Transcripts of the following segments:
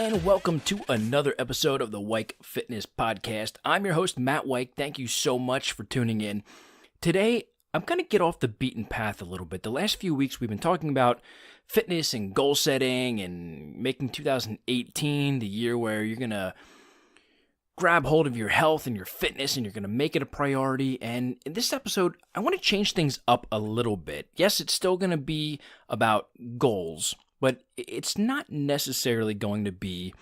and welcome to another episode of the Weik Fitness Podcast. I'm your host, Matt Weik. Thank you so much for tuning in. Today, I'm going to get off the beaten path a little bit. The last few weeks, we've been talking about fitness and goal setting and making 2018 the year where you're going to grab hold of your health and your fitness and you're going to make it a priority. And in this episode, I want to change things up a little bit. Yes, it's still going to be about goals, but it's not necessarily going to be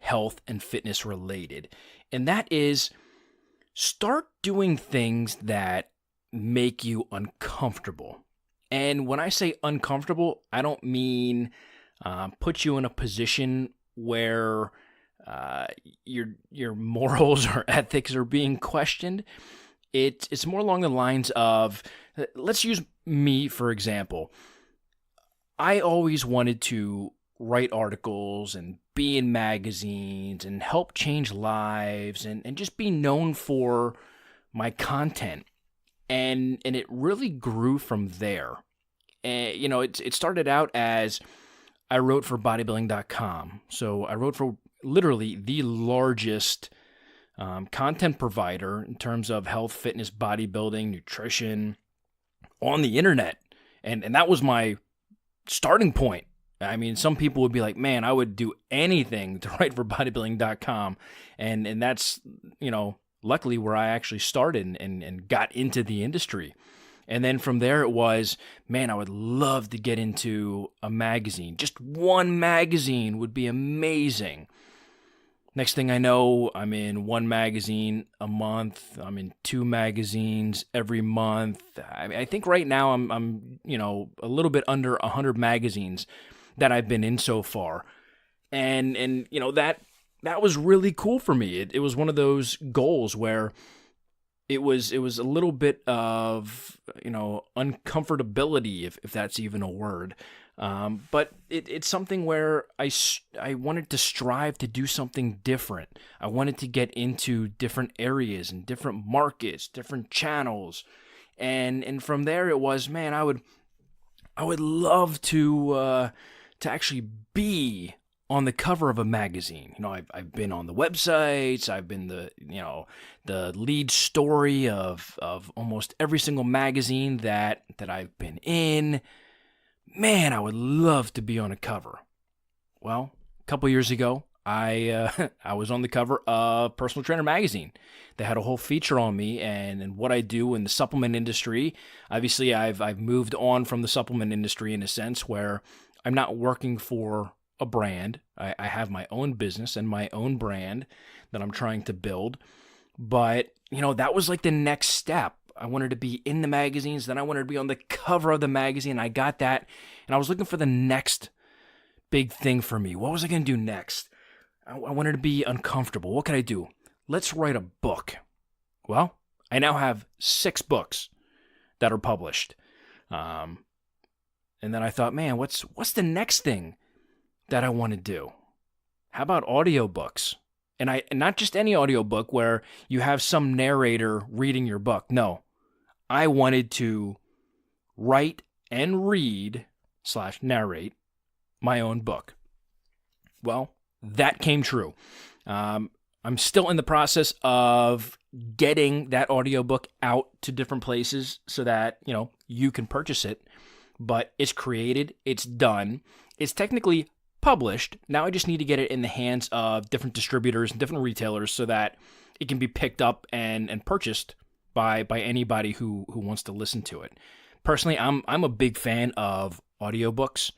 health and fitness related. And that is, start doing things that make you uncomfortable. And when I say uncomfortable, I don't mean put you in a position where your morals or ethics are being questioned. It's more along the lines of, let's use me for example. I always wanted to write articles and be in magazines and help change lives and just be known for my content. And it really grew from there. And, it started out as I wrote for bodybuilding.com. So I wrote for literally the largest content provider in terms of health, fitness, bodybuilding, nutrition on the internet. And that was my starting point. I mean, some people would be like, man, I would do anything to write for bodybuilding.com. And that's, luckily where I actually started and got into the industry. And then from there it was, man, I would love to get into a magazine. Just one magazine would be amazing. Next thing I know, I'm in one magazine a month. I'm in two magazines every month. I think right now I'm a little bit under 100 magazines that I've been in so far. And that was really cool for me. It was one of those goals where it was a little bit of, uncomfortability, if that's even a word. But it's something where I wanted to strive to do something different. I wanted to get into different areas and different markets, different channels. And from there it was, man, I would love to actually be on the cover of a magazine. I've been on the websites. I've been the lead story of almost every single magazine that I've been in. Man, I would love to be on a cover. Well, a couple years ago, I was on the cover of Personal Trainer magazine. They had a whole feature on me and what I do in the supplement industry. Obviously, I've moved on from the supplement industry in a sense where I'm not working for a brand. I have my own business and my own brand that I'm trying to build. But, that was like the next step. I wanted to be in the magazines, then I wanted to be on the cover of the magazine. I got that, and I was looking for the next big thing for me. What was I going to do next? I wanted to be uncomfortable. What could I do? Let's write a book. Well, I now have 6 books that are published. And then I thought, man, what's the next thing that I want to do? How about audiobooks? And not just any audiobook where you have some narrator reading your book. No, I wanted to write and read / narrate my own book. Well, that came true. I'm still in the process of getting that audiobook out to different places so that, you can purchase it. But it's created, it's done. It's technically published. Now I just need to get it in the hands of different distributors and different retailers so that it can be picked up and purchased by anybody who wants to listen to it. Personally, I'm a big fan of audiobooks.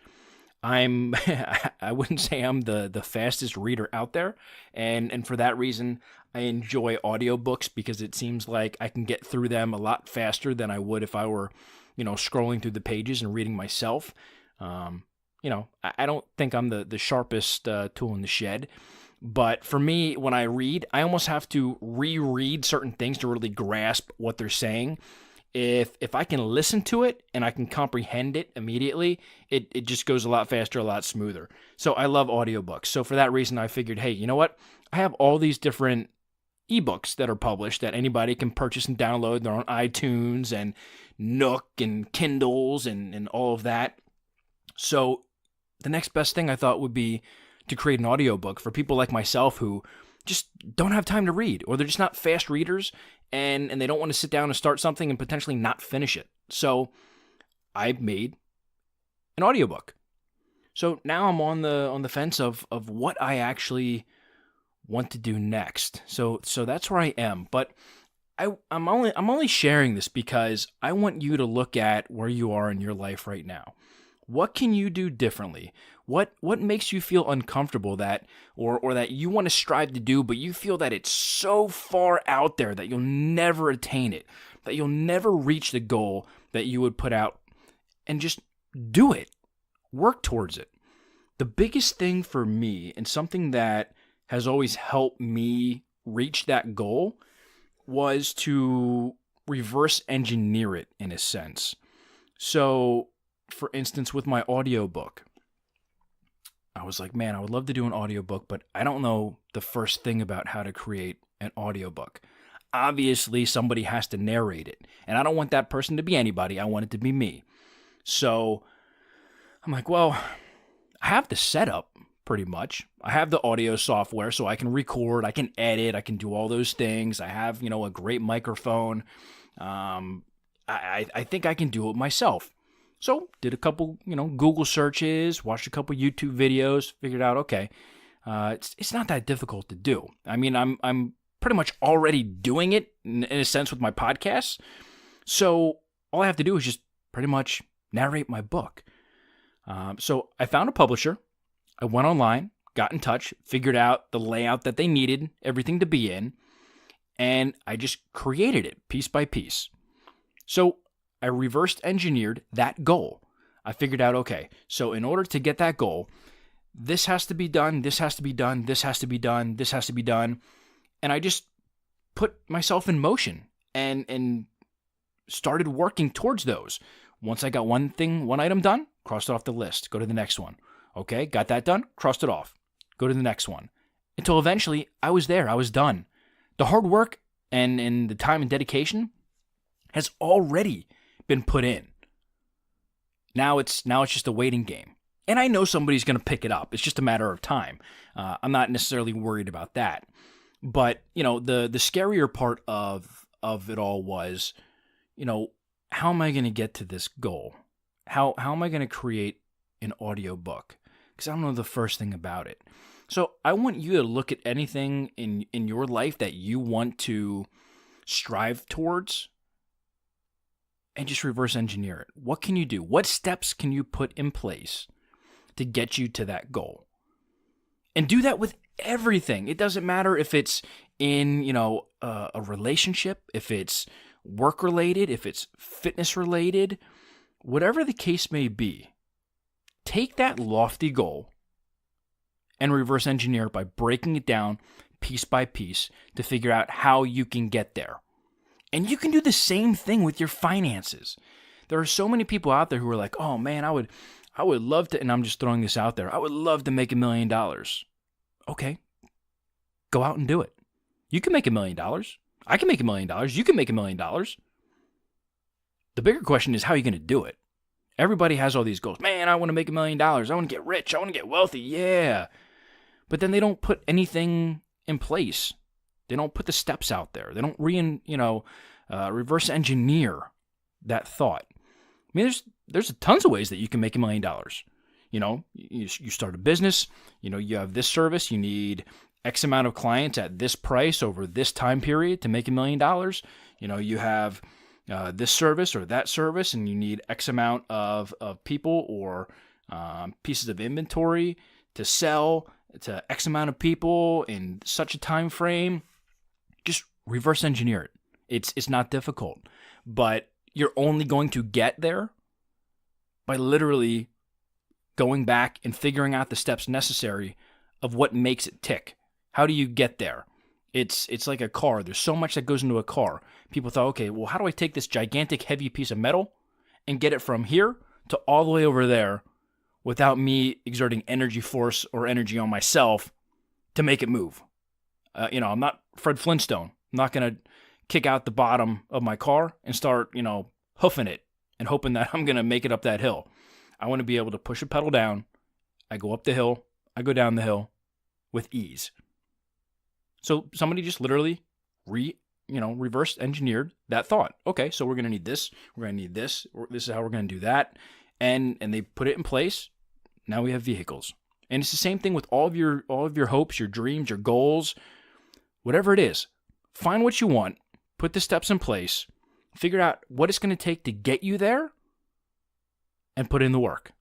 I wouldn't say I'm the fastest reader out there, and for that reason, I enjoy audiobooks because it seems like I can get through them a lot faster than I would if I were, scrolling through the pages and reading myself. I don't think I'm the sharpest tool in the shed, but for me, when I read, I almost have to reread certain things to really grasp what they're saying. If I can listen to it and I can comprehend it immediately, it just goes a lot faster, a lot smoother. So I love audiobooks. So for that reason, I figured, hey, you know what? I have all these different ebooks that are published that anybody can purchase and download. They're on iTunes and Nook and Kindles and all of that. So the next best thing I thought would be to create an audiobook for people like myself who just don't have time to read, or they're just not fast readers, and they don't want to sit down and start something and potentially not finish it. So I made an audiobook. So now I'm on the fence of what I actually want to do next. So that's where I am. But I'm only sharing this because I want you to look at where you are in your life right now. What can you do differently? What makes you feel uncomfortable that or that you want to strive to do, but you feel that it's so far out there that you'll never attain it, that you'll never reach the goal that you would put out, and just do it. Work towards it. The biggest thing for me, and something that has always helped me reach that goal, was to reverse engineer it in a sense. So, for instance, with my audiobook, I was like, man, I would love to do an audiobook, but I don't know the first thing about how to create an audiobook. Obviously, somebody has to narrate it, and I don't want that person to be anybody. I want it to be me. So I'm like, well, I have the setup pretty much. I have the audio software, so I can record, I can edit, I can do all those things. I have, a great microphone. I think I can do it myself. So did a couple, Google searches, watched a couple YouTube videos, figured out, okay, it's not that difficult to do. I mean, I'm pretty much already doing it in a sense with my podcasts. So all I have to do is just pretty much narrate my book. So I found a publisher. I went online, got in touch, figured out the layout that they needed everything to be in, and I just created it piece by piece. So I reversed engineered that goal. I figured out, okay, so in order to get that goal, this has to be done, this has to be done, this has to be done, this has to be done. And I just put myself in motion and started working towards those. Once I got one item done, crossed it off the list, go to the next one. Okay, got that done, crossed it off, go to the next one. Until eventually I was there, I was done. The hard work and the time and dedication has already been put in. Now it's just a waiting game. And I know somebody's going to pick it up. It's just a matter of time. I'm not necessarily worried about that. But, the scarier part of it all was, how am I going to get to this goal? How am I going to create an audiobook? Because I don't know the first thing about it. So I want you to look at anything in your life that you want to strive towards and just reverse engineer it. What can you do? What steps can you put in place to get you to that goal? And do that with everything. It doesn't matter if it's in, a relationship, if it's work related, if it's fitness related, whatever the case may be. Take that lofty goal and reverse engineer it by breaking it down piece by piece to figure out how you can get there. And you can do the same thing with your finances. There are so many people out there who are like, oh man, I would love to, and I'm just throwing this out there, I would love to make $1 million. Okay, go out and do it. You can make $1 million. I can make $1 million. You can make $1 million. The bigger question is, how are you going to do it? Everybody has all these goals. Man, I want to make $1 million. I want to get rich. I want to get wealthy. Yeah. But then they don't put anything in place. They don't put the steps out there. They don't reverse engineer that thought. I mean, there's tons of ways that you can make $1 million. You start a business. You have this service. You need X amount of clients at this price over this time period to make $1 million. You have this service or that service, and you need X amount of people or pieces of inventory to sell to X amount of people in such a time frame. Just reverse engineer it. It's not difficult, but you're only going to get there by literally going back and figuring out the steps necessary of what makes it tick. How do you get there? It's like a car. There's so much that goes into a car. People thought, okay, well, how do I take this gigantic heavy piece of metal and get it from here to all the way over there without me exerting energy force or energy on myself to make it move? I'm not Fred Flintstone. I'm not going to kick out the bottom of my car and start, hoofing it and hoping that I'm going to make it up that hill. I want to be able to push a pedal down. I go up the hill. I go down the hill with ease. So somebody just literally reverse engineered that thought. Okay, so we're going to need this, we're going to need this, this is how we're going to do that. And they put it in place. Now we have vehicles. And it's the same thing with all of your hopes, your dreams, your goals, whatever it is. Find what you want, put the steps in place, figure out what it's going to take to get you there, and put in the work.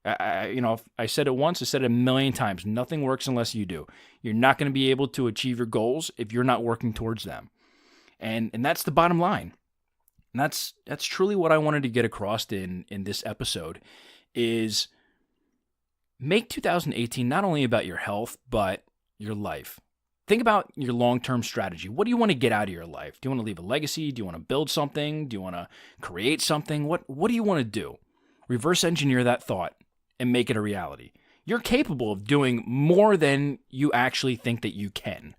I said it once, I said it a million times. Nothing works unless you do. You're not going to be able to achieve your goals if you're not working towards them. And that's the bottom line. And that's truly what I wanted to get across in this episode is make 2018 not only about your health, but your life. Think about your long-term strategy. What do you want to get out of your life? Do you want to leave a legacy? Do you want to build something? Do you want to create something? What do you want to do? Reverse engineer that thought and make it a reality. You're capable of doing more than you actually think that you can.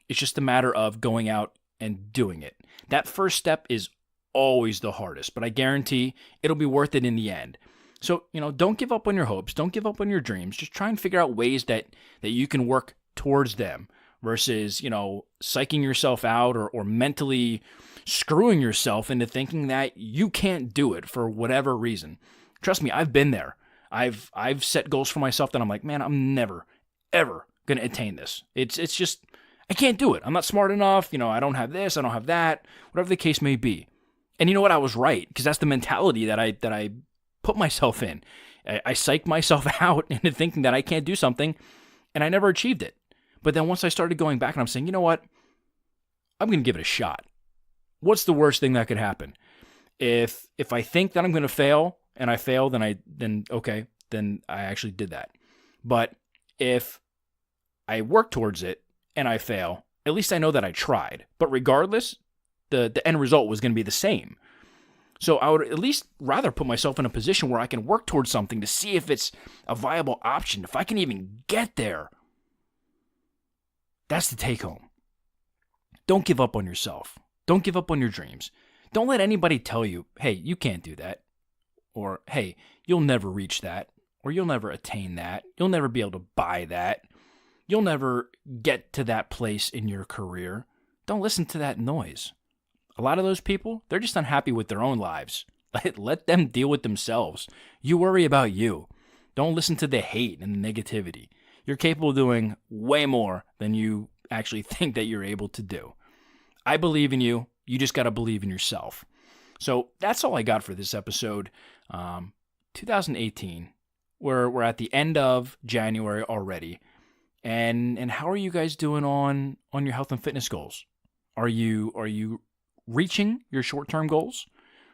It's just a matter of going out and doing it. That first step is always the hardest, but I guarantee it'll be worth it in the end. So, don't give up on your hopes. Don't give up on your dreams. Just try and figure out ways that you can work towards them versus, psyching yourself out or mentally screwing yourself into thinking that you can't do it for whatever reason. Trust me, I've been there. I've set goals for myself that I'm like, man, I'm never, ever going to attain this. It's just, I can't do it. I'm not smart enough. I don't have this. I don't have that, whatever the case may be. And you know what? I was right, because that's the mentality that I put myself in. I psyched myself out into thinking that I can't do something, and I never achieved it. But then once I started going back and I'm saying, you know what? I'm going to give it a shot. What's the worst thing that could happen? If I think that I'm going to fail and I fail, then okay, then I actually did that. But if I work towards it and I fail, at least I know that I tried. But regardless, the end result was going to be the same. So I would at least rather put myself in a position where I can work towards something to see if it's a viable option, if I can even get there. That's the take home. Don't give up on yourself. Don't give up on your dreams. Don't let anybody tell you, hey, you can't do that. Or, hey, you'll never reach that. Or you'll never attain that. You'll never be able to buy that. You'll never get to that place in your career. Don't listen to that noise. A lot of those people, they're just unhappy with their own lives. Let them deal with themselves. You worry about you. Don't listen to the hate and the negativity. You're capable of doing way more than you actually think that you're able to do. I believe in you. You just got to believe in yourself. So that's all I got for this episode. 2018, we're at the end of January already. And how are you guys doing on your health and fitness goals? Are you reaching your short-term goals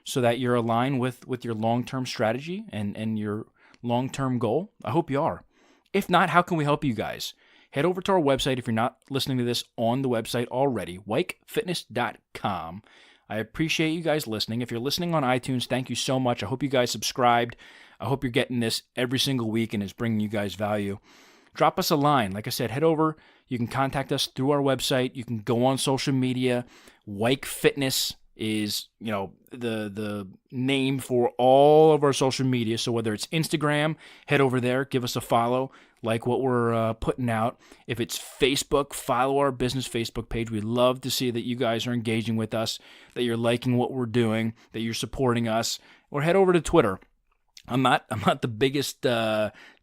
so that you're aligned with your long-term strategy and your long-term goal? I hope you are. If not, how can we help you guys? Head over to our website if you're not listening to this on the website already, weikfitness.com. I appreciate you guys listening. If you're listening on iTunes, thank you so much. I hope you guys subscribed. I hope you're getting this every single week and it's bringing you guys value. Drop us a line. Like I said, head over. You can contact us through our website. You can go on social media. Weik Fitness is, the name for all of our social media. So whether it's Instagram, head over there, give us a follow, like what we're putting out. If it's Facebook, follow our business Facebook page. We love to see that you guys are engaging with us, that you're liking what we're doing, that you're supporting us. Or head over to Twitter. I'm not the biggest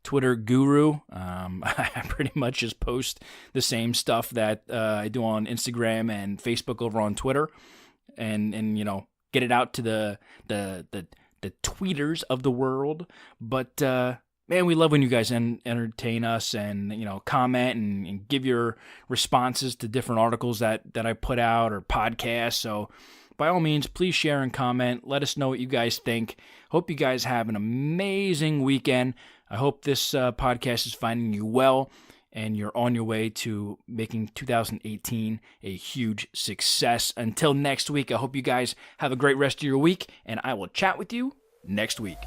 Twitter guru. I pretty much just post the same stuff that I do on Instagram and Facebook over on Twitter, and get it out to the tweeters of the world. But man, we love when you guys entertain us and comment and give your responses to different articles that I put out or podcasts. So by all means, please share and comment. Let us know what you guys think. Hope you guys have an amazing weekend. I hope this podcast is finding you well and you're on your way to making 2018 a huge success. Until next week, I hope you guys have a great rest of your week, and I will chat with you next week.